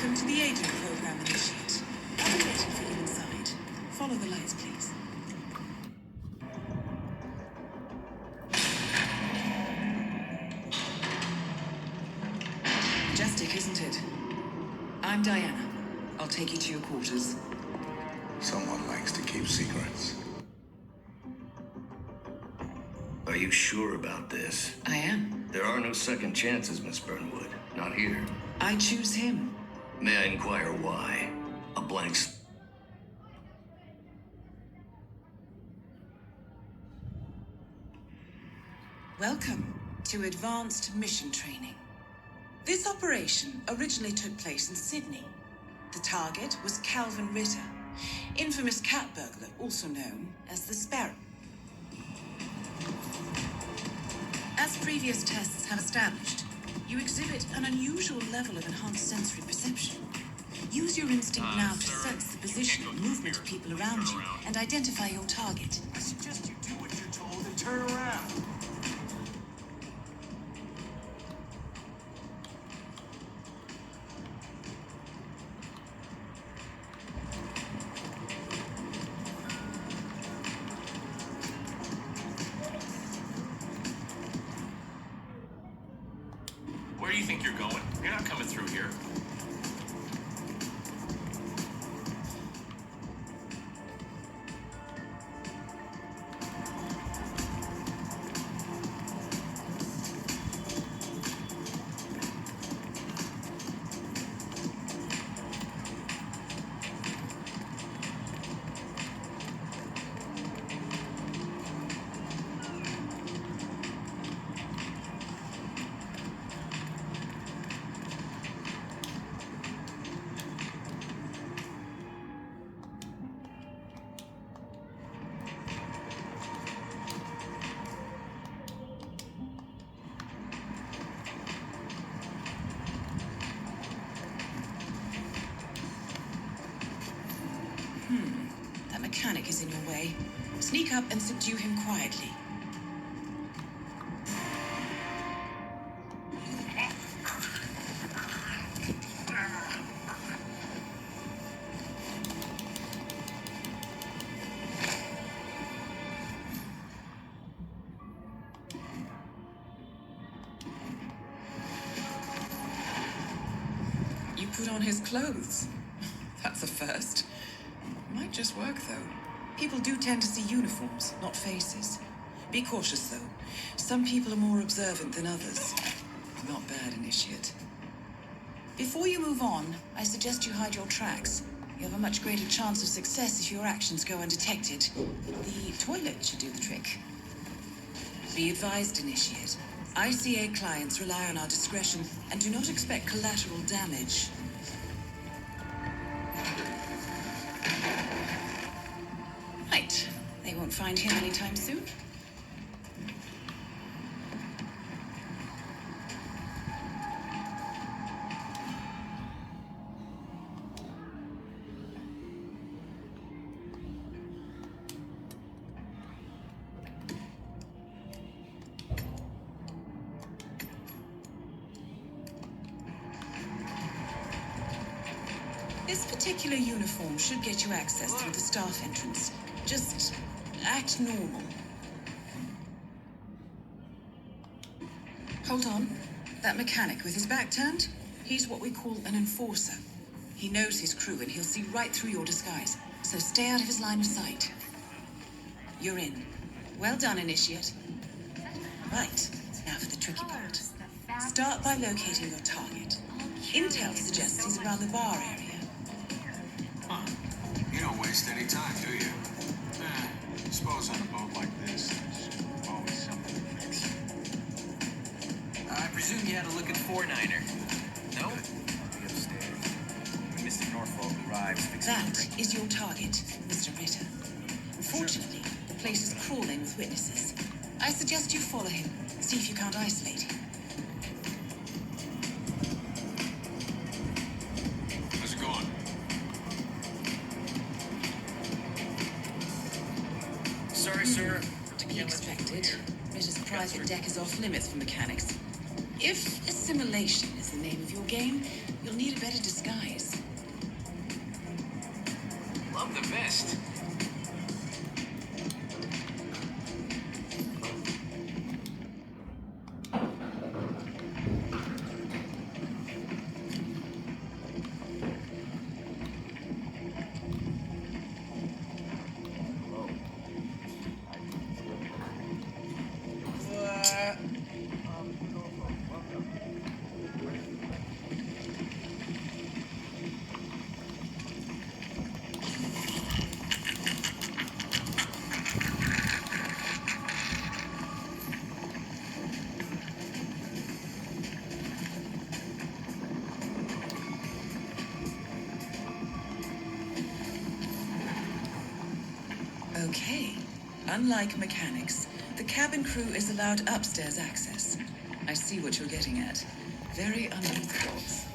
Welcome to the agent program, Initiate. I'll be waiting for you inside. Follow the lights, please. Majestic, isn't it? I'm Diana. I'll take you to your quarters. Someone likes to keep secrets. Are you sure about this? I am. There are no second chances, Miss Burnwood. Not here. I choose him. May I inquire why? A blank Welcome to Advanced Mission Training. This operation originally took place in Sydney. The target was Calvin Ritter, infamous cat burglar, also known as the Sparrow. As previous tests have established, you exhibit an unusual level of enhanced sensory perception. Use your instinct now to sense the position and movement of people around you and identify your target. I suggest you do what you're told and turn around. Where do you think you're going? You're not coming through here. That mechanic is in your way. Sneak up and subdue him quietly. You put on his clothes. That's a first. Might just work, though. People do tend to see uniforms, not faces. Be cautious, though. Some people are more observant than others. Not bad, Initiate. Before you move on, I suggest you hide your tracks. You have a much greater chance of success if your actions go undetected. The toilet should do the trick. Be advised, Initiate. ICA clients rely on our discretion and do not expect collateral damage. Right. They won't find him anytime soon. This particular uniform should get you access through the staff entrance. Just act normal. Hold on. That mechanic with his back turned? He's what we call an enforcer. He knows his crew and he'll see right through your disguise. So stay out of his line of sight. You're in. Well done, Initiate. Right. Now for the tricky part. Start by locating your target. Intel suggests he's around the bar area. Huh. You don't waste any time, do you? Suppose on a boat like this, there's always something to fix. I presume you had a look at 4-9er. No? Be upstairs. When Mr. Norfolk arrives, fix That is your target, Mr. Ritter. Unfortunately, the place is crawling with witnesses. I suggest you follow him. See if you can't isolate him. How's it going? Sorry, sir. To be expected. Ritter's private deck is off limits for mechanics. If assimilation is the name of your game, you'll need a better disguise. Love the vest. Okay. Unlike mechanics, the cabin crew is allowed upstairs access. I see what you're getting at. Very unorthodox.